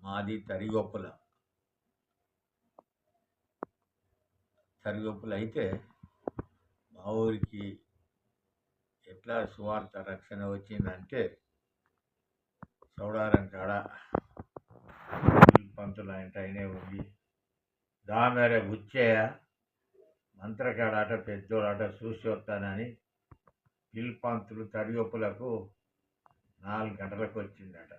మాది తరిగొప్పులు అయితే మా ఊరికి ఎట్లా సువార్త రక్షణ వచ్చిందంటే చౌడారం కాడ పంతులు అయినే ఉంది దామెర బుచ్చేయ మంత్రకాడాట పెద్దోడాట చూసి వస్తానని పిల్పంతులు తడిగొప్పులకు 4 గంటలకు వచ్చిందట.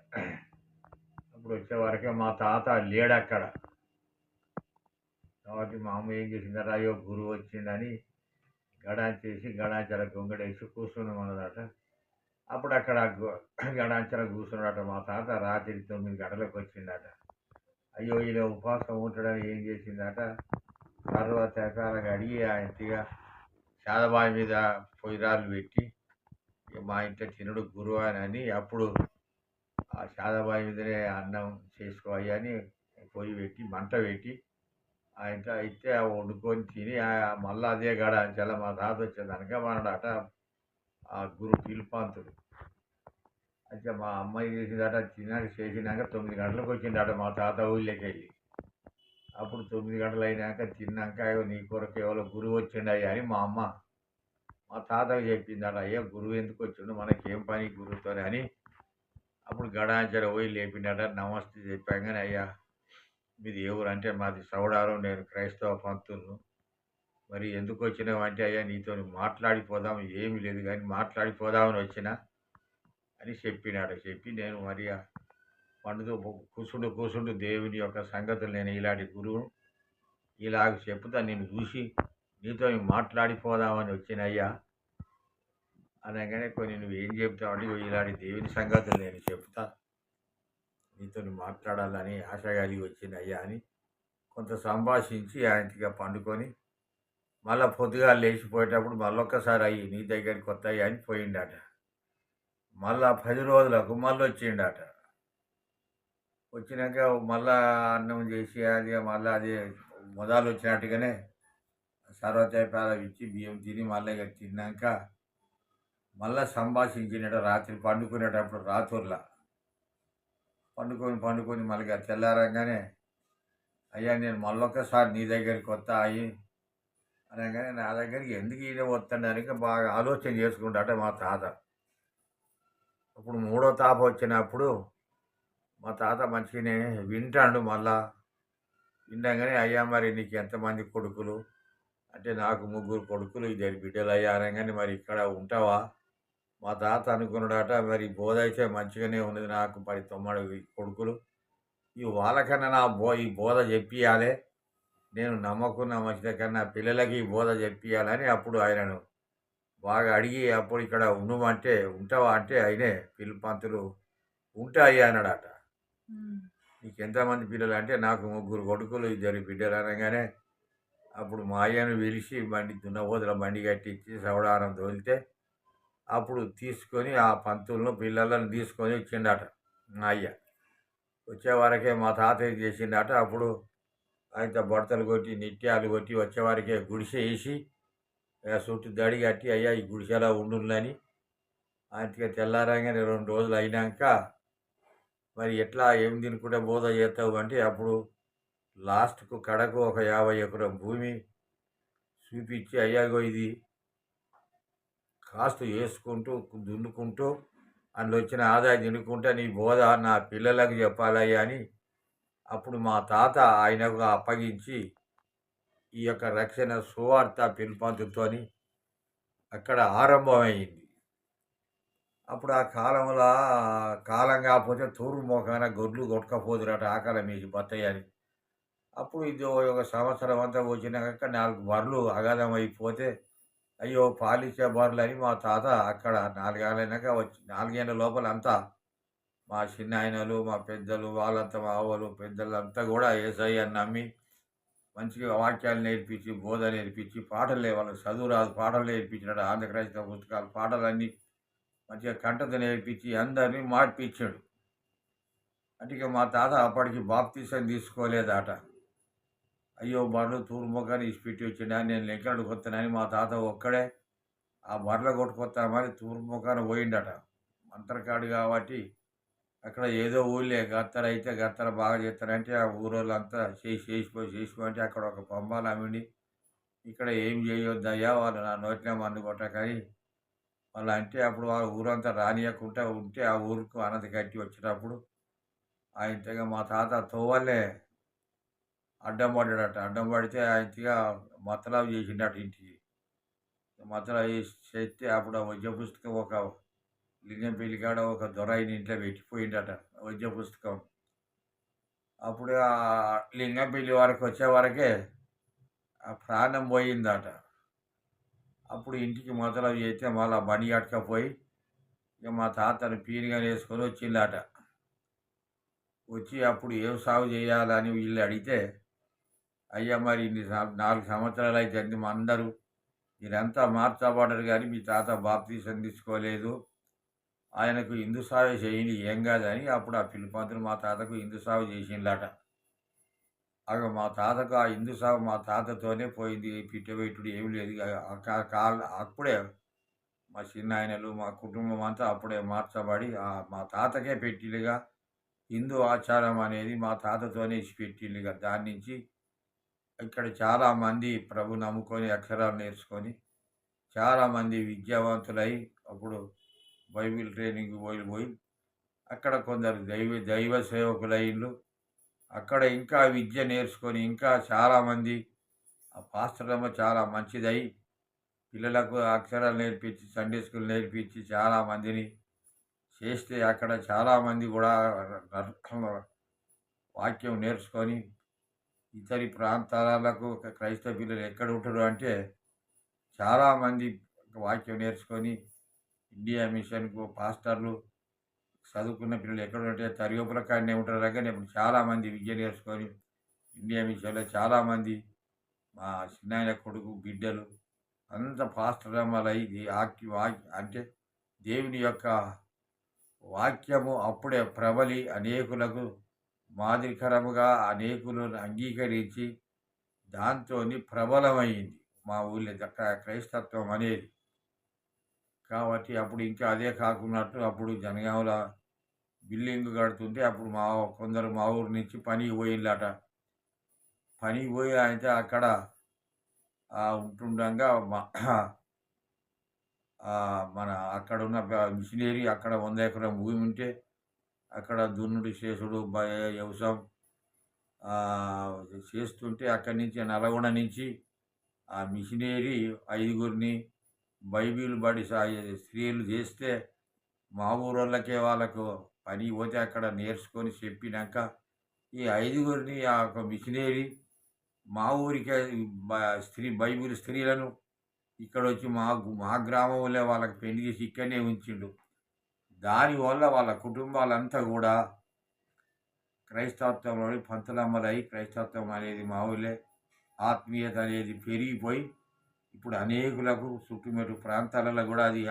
అప్పుడు వచ్చేవరకే మా తాత లేడక్కడ. కాబట్టి మా అమ్మ ఏం చేసిందట, అయ్యో గురువు వచ్చిందని గడాంచేసి గొంగడేసి కూర్చున్నామన్నదట. అప్పుడు అక్కడ గడాంచల కూర్చున్నాడట మా తాత. రాత్రి 9 గంటలకు వచ్చిందట. అయ్యో ఇలా ఉపవాసం ఉంటాడని ఏం చేసిందట, సర్వతకాలుగా అడిగి ఆయనగా శాదబాయి మీద పొయ్యిరాళ్ళు పెట్టి మా ఇంట్లో తినడు గురువు అని అప్పుడు ఆ శాదబాయి మీదనే అన్నం చేసుకోవాలి అని పొయ్యి పెట్టి మంట పెట్టి ఆయన అయితే వండుకొని తిని మళ్ళీ అదే గడాంచాల మా తాత వచ్చేదానిక మనడట ఆ గురు పిల్పంతుడు. అయితే మా అమ్మాయి చేసిందట, చేసినాక 9 గంటలకు వచ్చిందట మా తాత ఊళ్ళోకి వెళ్ళి. అప్పుడు 9 గంటలు అయినాక తిన్నాక నీ కొరకు ఎవరో గురువు వచ్చిండయ్యా అని మా అమ్మ మా తాతకు చెప్పిందట. అయ్యా గురువు ఎందుకు వచ్చిండు, మనకేం పని గురువుతో అని. అప్పుడు గడాంచర పోయి లేపిండట. నమస్తే చెప్పాగానే, అయ్యా మీది ఏ ఊరు అంటే మాది చౌడారం, నేను క్రైస్తవ పంతులను, మరి ఎందుకు వచ్చినావు అంటే, అయ్యా నీతో మాట్లాడిపోదాం, ఏమి లేదు కానీ మాట్లాడిపోదామని వచ్చినా అని చెప్పినాడు. చెప్పి నేను మరి పండుతో కూర్చుంటూ దేవుని యొక్క సంగతులు నేను ఇలాంటి గురువు ఇలాగ చెప్తా, నేను చూసి నీతో మాట్లాడిపోదామని వచ్చినయ్యా అనగానే, కొన్ని నువ్వు ఏం చెప్తావు అంటే, ఇలాంటి దేవుని సంగతులు నేను చెప్తా, నీతో మాట్లాడాలని ఆశ కలిగి వచ్చినయ్యా అని కొంత సంభాషించి ఆయనగా పండుకొని మళ్ళీ పొద్దుగా లేచిపోయేటప్పుడు మళ్ళొక్కసారి అయ్యి నీ దగ్గరికి వస్తాయి అని పోయిండట. మళ్ళా 10 రోజులకు మళ్ళీ వచ్చిండట. వచ్చినాక మళ్ళా అన్నం చేసి మళ్ళీ అది మొదలు వచ్చినట్టుగానే సర్వతైపాల ఇచ్చి బియ్యం తిని మళ్ళీ ఇక తిన్నాక మళ్ళీ సంభాషించినట. రాత్రి పండుకునేటప్పుడు రాత్రుల్లా పండుకొని మళ్ళీ తెల్లారంగానే, అయ్యా నేను మళ్ళొక్కసారి నీ దగ్గరికి వస్తా అయ్యి అనగానే, నా దగ్గరికి ఎందుకు ఈయన వస్తాడని బాగా ఆలోచన చేసుకుంటాట మా తాత. అప్పుడు 3వ తాప వచ్చినప్పుడు మా తాత మంచిగానే వింటాడు. మళ్ళా వినగానే, అయ్యా మరి నీకు ఎంతమంది కొడుకులు అంటే, నాకు 3 కొడుకులు 2 బిడ్డలు అయ్యా అనగానే, మరి ఇక్కడ ఉంటావా మా తాత అనుకున్నాడట. మరి బోధ అయితే మంచిగానే ఉన్నది, నాకు 9 కొడుకులు, వాళ్ళకన్నా ఈ బోధ చెప్పియాలి, నేను నమ్మకున్న మంచిదే కన్నా పిల్లలకి ఈ బోధ చెప్పియాలని అప్పుడు ఆయనను బాగా అడిగి, అప్పుడు ఇక్కడ ఉండమంటే ఉంటావా అంటే, ఆయనే పిల్పంతులు ఉంటా అయ్యా అన్నాడట. నీకు ఎంతమంది పిల్లలు అంటే, నాకు 3 కొడుకులు 2 బిడ్డలు అనగానే, అప్పుడు మా అయ్యను పిలిచి దున్నపోతుల బండి కట్టించి చౌడారం తోలితే అప్పుడు తీసుకొని ఆ పంతులను పిల్లలను తీసుకొని వచ్చిండట మా అయ్య. వచ్చేవరకే మా తాత ఏం చేసిండట, అప్పుడు ఆయన బొడతలు కొట్టి నిత్యాలు కొట్టి వచ్చేవారికే గుడిసె వేసి చుట్టూ దడి కట్టి, అయ్యా ఈ గుడిసెలా ఉండులని ఆయనకి తెల్లారంగానే 2 రోజులు అయినాక మరి ఎట్లా ఏం తినుకుంటే బోధ చేస్తావు అంటే, అప్పుడు లాస్ట్కు కడకు ఒక 50 ఎకరం భూమి చూపించి, అయ్యాగో ఇది కాస్తు వేసుకుంటూ దున్నుకుంటూ అందులో వచ్చిన ఆదాయం తినుకుంటా నీ బోధ నా పిల్లలకు చెప్పాలయ్యా అని అప్పుడు మా తాత ఆయనకు అప్పగించి ఈ యొక్క రక్షణ సువార్త పిల్పంతుతో అక్కడ ఆరంభమైంది. అప్పుడు ఆ కాలం కాకపోతే తూర్పు మోకాన గొడ్లు కొట్టుకపోదురట ఆకలి మీసి బత్తయ్యని. అప్పుడు ఇది ఒక సంవత్సరం అంతా వచ్చినాక 4 బర్రెలు అగాధం అయిపోతే, అయ్యో పాలిచ్చే బర్రెలు అని మా తాత అక్కడ 4 ఏళ్ళైనాక 4 ఏళ్ళ లోపల అంతా మా చిన్న ఆయనలు మా పెద్దలు వాళ్ళంతా మా అవ్వలు పెద్దలంతా కూడా యేసయ్యని నమ్మి మంచిగా వాక్యాలు నేర్పించి బోధ నేర్పించి పాటలు వాళ్ళకి చదువు రాదు పాటలు నేర్పించినాడు. ఆంధ్ర క్రైస్తవ పుస్తకాలు పాటలన్నీ మంచిగా కంటత నేర్పించి అందరినీ మార్పించాడు. అంటే మా తాత అప్పటికి బాప్తీసం తీసుకోలేదట. అయ్యో బర్రెలు తూర్పు మొక్కని ఇసిపెట్టి వచ్చిండా, నేను లెక్కడు కొత్తనని మా తాత ఒక్కడే ఆ బర్రెలు కొట్టుకొస్తామని తూర్పు మొక్కన పోయిండట. మంత్రకాడు కాబట్టి అక్కడ ఏదో ఊళ్ళే గత్తర అయితే గత్తర బాగా చేస్తారంటే ఆ ఊరోళ్ళంతా చేసిపోయి అంటే అక్కడ ఒక పంబాలు అమ్మిండి ఇక్కడ ఏం చేయొద్దయ్యా వాళ్ళు నా నోటిలో మందు కొట్టకని వాళ్ళు అంటే అప్పుడు వాళ్ళ ఊరంతా రానియకుండా ఉంటే ఆ ఊరుకు అనతి కట్టి వచ్చినప్పుడు ఆయనతోగా మా తాత తోవల్లే అడ్డం పడ్డాడట. అడ్డం పడితే ఆయనకిగా మతలబు చేసిండట ఇంటికి. మతలబు చేస్తే అప్పుడు ఆ వైద్య పుస్తకం ఒక లింగంపల్లి కాడ ఒక దొరాయిని ఇంట్లో పెట్టిపోయిండట వైద్య పుస్తకం. అప్పుడు లింగంపల్లి వరకు వచ్చే వరకే ఆ ప్రాణం పోయిందట. అప్పుడు ఇంటికి మతలబు చేస్తే మళ్ళా బండి కట్టుకపోయి ఇక మా తాతను పీనుగా వేసుకొని వచ్చిందట. వచ్చి అప్పుడు ఏం సాగు చేయాలని వీళ్ళు అడిగితే అయ్యా మరి ఇన్ని 4 సంవత్సరాలు అయితుంది అందరూ మీరంతా మార్చబడ్డారు కానీ మీ తాత బాప్తీసం తీసుకోలేదు. ఆయనకు ఇందు సాగు చేయండి ఏం కాదని అప్పుడు ఆ పిలుపంతులు మా తాతకు ఇందు సాగు చేసిండట. మా తాతకు ఆ ఇందు సాగు మా తాతతోనే పోయింది. పిట్టబెట్టుడు ఏమి లేదు. అప్పుడే మా చిన్నాయనలు మా కుటుంబం అంతా అప్పుడే మార్చబడి మా తాతకే పెట్టిలుగా హిందూ ఆచారం అనేది మా తాతతోనే పెట్టిలుగా. దాని నుంచి ఇక్కడ చాలామంది ప్రభు నమ్ముకొని అక్షరాలు నేర్చుకొని చాలామంది విద్యావంతులై అప్పుడు బైబిల్ ట్రైనింగ్ పోయి అక్కడ కొందరు దైవ సేవకులైళ్ళు అక్కడ ఇంకా విద్య నేర్చుకొని ఇంకా చాలామంది ఆ పాస్టర్లమ్మ చాలా మంచిదై పిల్లలకు అక్షరాలు నేర్పించి సండే స్కూల్ నేర్పించి చాలామందిని చేస్తే అక్కడ చాలామంది కూడా వాక్యం నేర్చుకొని ఇతరి ప్రాంతాలకు క్రైస్తవ పిల్లలు ఎక్కడ ఉంటారు అంటే చాలామంది వాక్యం నేర్చుకొని ఇండియా మిషన్కు పాస్టర్లు చదువుకున్న పిల్లలు ఎక్కడ ఉంటే తరిగొప్పుల కాడనే ఉంటారు కానీ ఇప్పుడు చాలామంది విద్య నేర్చుకొని ఇండియా మిషన్లో చాలామంది మా చిన్నాయన కొడుకు బిడ్డలు అంత పాస్టరమ్మలై అంటే దేవుని యొక్క వాక్యము అప్పుడే ప్రబలి అనేకులకు మాదిరికరముగా అనేకులు అంగీకరించి దాంతో ప్రబలమైంది మా ఊళ్ళో క్రైస్తత్వం అనేది. కాబట్టి అప్పుడు ఇంకా అదే కాకున్నట్టు అప్పుడు జనగాంలో బిల్డింగ్ కడుతుంటే అప్పుడు కొందరు మా ఊరు నుంచి పనికి పోయిందట. పనికి పోయి అయితే అక్కడ ఉంటుండగా మన అక్కడ ఉన్న మిషనరీ అక్కడ 100 ఎకరం భూమి ఉంటే అక్కడ దున్నుడు చేసుడు వ్యవసాయం చేస్తుంటే అక్కడి నుంచి నల్గొండ నుంచి ఆ మిషనరీ 5గురిని బైబిల్ బడి స్త్రీలు చేస్తే మా ఊరోళ్ళకే వాళ్ళకు పని పోతే అక్కడ నేర్చుకొని చెప్పినాక ఈ 5గురిని ఆ ఒక మిషనరీ మా ఊరికే బైబిల్ స్త్రీలను ఇక్కడ వచ్చి మా గ్రామంలో వాళ్ళకి పెళ్లి చేసి ఇక్కడనే ఉంచిండు. దానివల్ల వాళ్ళ కుటుంబాలంతా కూడా క్రైస్తవత్వంలో పంతులమ్మలై క్రైస్తవత్వం అనేది మా ఊళ్ళే ఆత్మీయత అనేది పెరిగిపోయి ఇప్పుడు అనేకులకు చుట్టుమెట్టు ప్రాంతాలలో కూడా అది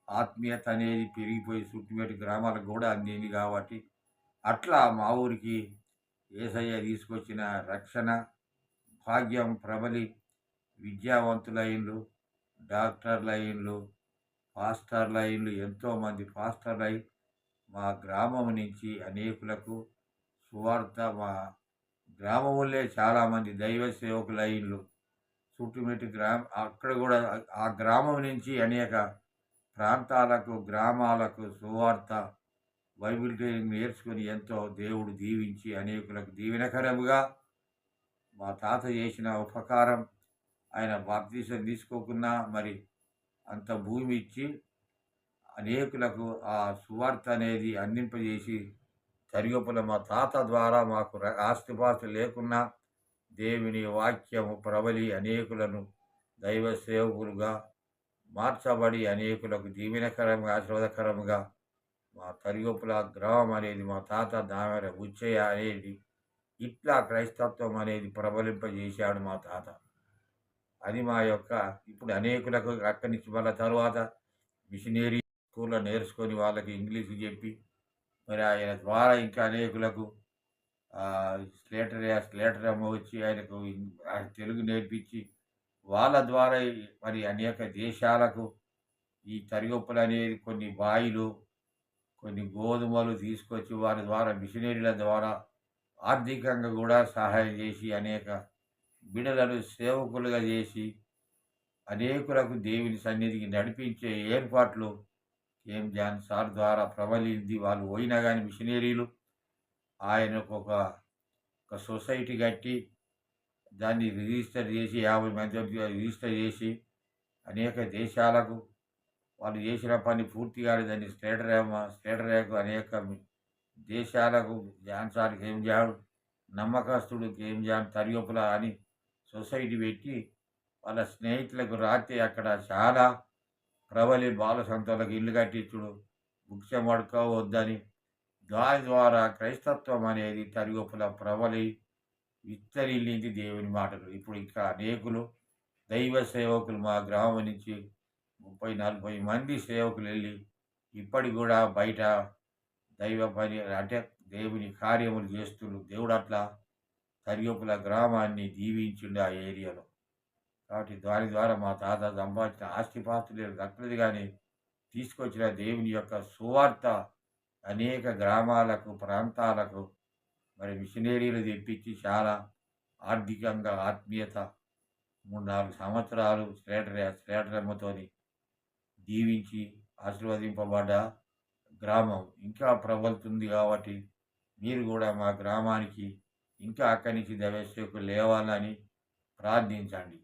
ఆత్మీయత అనేది పెరిగిపోయి చుట్టుమెట్టు గ్రామాలకు కూడా అందింది. కాబట్టి అట్లా మా ఊరికి యేసయ్య తీసుకొచ్చిన రక్షణ భాగ్యం ప్రబలి విద్యావంతులైన్లు, డాక్టర్లైన్లు, పాస్టర్లైన్లు ఎంతోమంది పాస్టర్లై మా గ్రామం నుంచి అనేకులకు సువార్త మా గ్రామంలో చాలామంది దైవ సేవకులైన్లు చుట్టుమెట్టు అక్కడ కూడా ఆ గ్రామం నుంచి అనేక ప్రాంతాలకు గ్రామాలకు సువార్త బైబిల్ ట్రైనింగ్ నేర్చుకుని ఎంతో దేవుడు దీవించి అనేకులకు దీవెనకరముగా మా తాత చేసిన ఉపకారం ఆయన బాప్తీసం తీసుకోకున్నా మరి అంత భూమి ఇచ్చి అనేకులకు ఆ సువార్త అనేది అందింపజేసి తరిగొప్పుల మా తాత ద్వారా మాకు ఆస్తిపాస్తులు లేకున్నా దేవుని వాక్యము ప్రబలి అనేకులను దైవ సేవకులుగా మార్చబడి అనేకులకు దీవెనకరంగా ఆశీర్వాదకరంగా మా తరిగొప్పుల గ్రామం అనేది మా తాత దామెర ఉచ్చయ్య అనేది ఇట్లా క్రైస్తత్వం అనేది ప్రబలింపజేశాడు మా తాత. అది మా యొక్క ఇప్పుడు అనేకులకు అక్కడి నుంచి మళ్ళీ తర్వాత మిషనరీ స్కూల్లో నేర్చుకొని వాళ్ళకి ఇంగ్లీష్ చెప్పి మరి ఆయన ద్వారా ఇంకా అనేకులకు స్లేటర్ అమ్మ వచ్చి ఆయనకు తెలుగు నేర్పించి వాళ్ళ ద్వారా మరి అనేక దేశాలకు ఈ తరిగొప్పులు అనేది కొన్ని బాయిలు కొన్ని గోధుమలు తీసుకొచ్చి వారి ద్వారా మిషనరీల ద్వారా ఆర్థికంగా కూడా సహాయం చేసి అనేక బిడలను సేవకులుగా చేసి అనేకులకు దేవుని సన్నిధికి నడిపించే ఏర్పాట్లు జాన్ సార్ ద్వారా ప్రబలింది. వాళ్ళు పోయినా కానీ మిషనరీలు ఆయనకు ఒక సొసైటీ కట్టి దాన్ని రిజిస్టర్ చేసి 50 మంది రిజిస్టర్ చేసి అనేక దేశాలకు వాళ్ళు చేసిన పని పూర్తిగా దాన్ని స్టేటరేకు అనేక దేశాలకు జాన్ సార్ జాన్ నమ్మకస్తుడు జాన్ తరిగొప్పుల అని సొసైటీ పెట్టి వాళ్ళ స్నేహితులకు రాత్రి అక్కడ చాలా ప్రబలి బాల సంతోలకు ఇల్లు కట్టించుడు భిక్షం పడుకోవద్దని దాని ద్వారా క్రైస్తత్వం అనేది తరిగొప్పుల ప్రబలి విస్తరిల్లింది దేవుని మాటలు. ఇప్పుడు ఇంకా అనేకులు దైవ సేవకులు మా గ్రామం నుంచి 30-40 మంది సేవకులు వెళ్ళి ఇప్పటికి కూడా బయట దైవ పని అంటే దేవుని కార్యములు చేస్తున్నారు. దేవుడు అట్లా తరిగొప్పుల గ్రామాన్ని దీవించిండు ఆ ఏరియాలో. కాబట్టి దాని ద్వారా మా తాత సంపాదించిన ఆస్తిపాస్తులు దక్కలేదు కానీ తీసుకొచ్చిన దేవుని యొక్క సువార్త అనేక గ్రామాలకు ప్రాంతాలకు మరి మిషనరీలు తెప్పించి చాలా ఆర్థికంగా ఆత్మీయత 3-4 సంవత్సరాలు స్లేటరమ్మతోని దీవించి ఆశీర్వదింపబడ్డ గ్రామం ఇంకా ప్రబలుతుంది. కాబట్టి మీరు కూడా మా గ్రామానికి ఇంకా అక్కడి నుంచి దైవసేవకులు లేవాలని ప్రార్థించండి.